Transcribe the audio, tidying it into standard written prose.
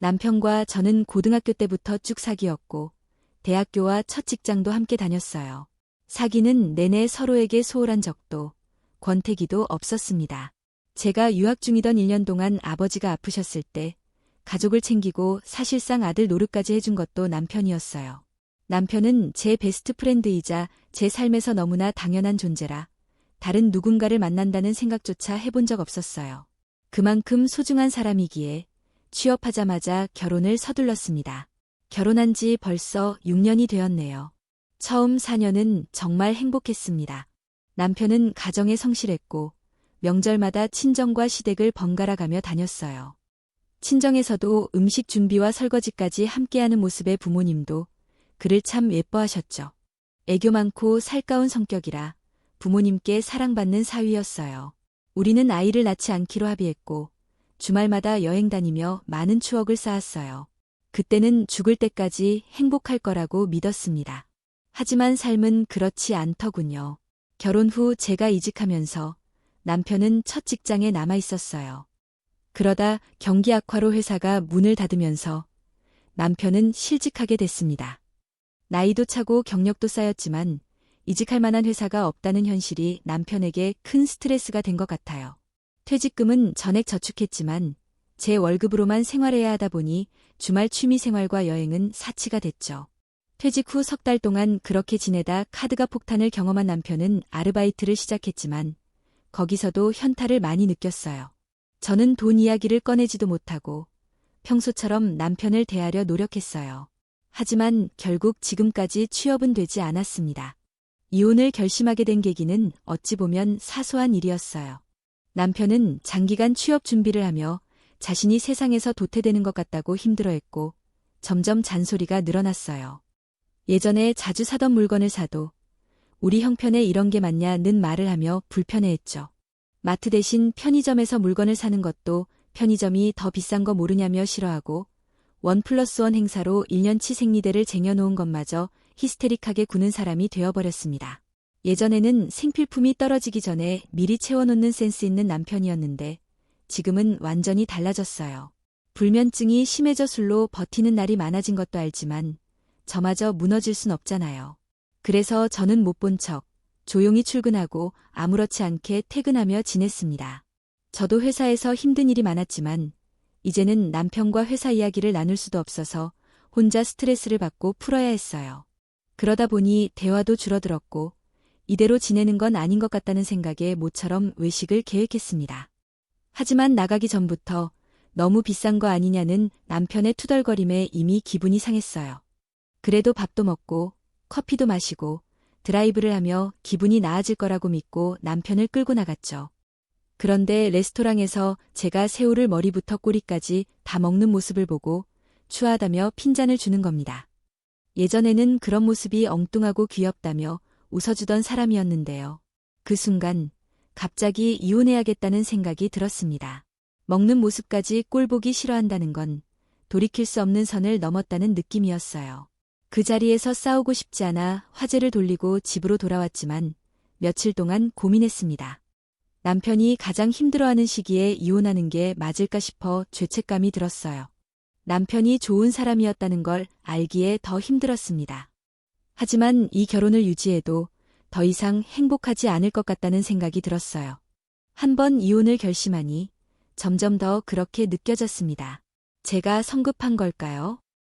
남편과 저는 고등학교 때부터 쭉 사귀었고 대학교와 첫 직장도 함께 다녔어요. 사귀는 내내 서로에게 소홀한 적도 권태기도 없었습니다. 제가 유학 중이던 1년 동안 아버지가 아프셨을 때 가족을 챙기고 사실상 아들 노릇까지 해준 것도 남편이었어요. 남편은 제 베스트 프렌드이자 제 삶에서 너무나 당연한 존재라 다른 누군가를 만난다는 생각조차 해본 적 없었어요. 그만큼 소중한 사람이기에 취업하자마자 결혼을 서둘렀습니다. 결혼한 지 벌써 6년이 되었네요. 처음 4년은 정말 행복했습니다. 남편은 가정에 성실했고 명절마다 친정과 시댁을 번갈아 가며 다녔어요. 친정에서도 음식 준비와 설거지까지 함께하는 모습에 부모님도 그를 참 예뻐하셨죠. 애교 많고 살가운 성격이라 부모님께 사랑받는 사위였어요. 우리는 아이를 낳지 않기로 합의했고 주말마다 여행 다니며 많은 추억을 쌓았어요. 그때는 죽을 때까지 행복할 거라고 믿었습니다. 하지만 삶은 그렇지 않더군요. 결혼 후 제가 이직하면서 남편은 첫 직장에 남아 있었어요. 그러다 경기 악화로 회사가 문을 닫으면서 남편은 실직하게 됐습니다. 나이도 차고 경력도 쌓였지만 이직할 만한 회사가 없다는 현실이 남편에게 큰 스트레스가 된 것 같아요. 퇴직금은 전액 저축했지만 제 월급으로만 생활해야 하다 보니 주말 취미 생활과 여행은 사치가 됐죠. 퇴직 후 3달 동안 그렇게 지내다 카드가 폭탄을 경험한 남편은 아르바이트를 시작했지만 거기서도 현타를 많이 느꼈어요. 저는 돈 이야기를 꺼내지도 못하고 평소처럼 남편을 대하려 노력했어요. 하지만 결국 지금까지 취업은 되지 않았습니다. 이혼을 결심하게 된 계기는 어찌 보면 사소한 일이었어요. 남편은 장기간 취업 준비를 하며 자신이 세상에서 도태되는 것 같다고 힘들어했고 점점 잔소리가 늘어났어요. 예전에 자주 사던 물건을 사도 우리 형편에 이런 게 맞냐는 말을 하며 불편해했죠. 마트 대신 편의점에서 물건을 사는 것도 편의점이 더 비싼 거 모르냐며 싫어하고 1+1 행사로 1년치 생리대를 쟁여놓은 것마저 히스테릭하게 구는 사람이 되어버렸습니다. 예전에는 생필품이 떨어지기 전에 미리 채워놓는 센스 있는 남편이었는데 지금은 완전히 달라졌어요. 불면증이 심해져 술로 버티는 날이 많아진 것도 알지만 저마저 무너질 순 없잖아요. 그래서 저는 못 본 척 조용히 출근하고 아무렇지 않게 퇴근하며 지냈습니다. 저도 회사에서 힘든 일이 많았지만 이제는 남편과 회사 이야기를 나눌 수도 없어서 혼자 스트레스를 받고 풀어야 했어요. 그러다 보니 대화도 줄어들었고 이대로 지내는 건 아닌 것 같다는 생각에 모처럼 외식을 계획했습니다. 하지만 나가기 전부터 너무 비싼 거 아니냐는 남편의 투덜거림에 이미 기분이 상했어요. 그래도 밥도 먹고 커피도 마시고 드라이브를 하며 기분이 나아질 거라고 믿고 남편을 끌고 나갔죠. 그런데 레스토랑에서 제가 새우를 머리부터 꼬리까지 다 먹는 모습을 보고 추하다며 핀잔을 주는 겁니다. 예전에는 그런 모습이 엉뚱하고 귀엽다며 웃어주던 사람이었는데요. 그 순간 갑자기 이혼해야겠다는 생각이 들었습니다. 먹는 모습까지 꼴보기 싫어한다는 건 돌이킬 수 없는 선을 넘었다는 느낌이었어요. 그 자리에서 싸우고 싶지 않아 화제를 돌리고 집으로 돌아왔지만 며칠 동안 고민했습니다. 남편이 가장 힘들어하는 시기에 이혼하는 게 맞을까 싶어 죄책감이 들었어요. 남편이 좋은 사람이었다는 걸 알기에 더 힘들었습니다. 하지만 이 결혼을 유지해도 더 이상 행복하지 않을 것 같다는 생각이 들었어요. 한 번 이혼을 결심하니 점점 더 그렇게 느껴졌습니다. 제가 성급한 걸까요?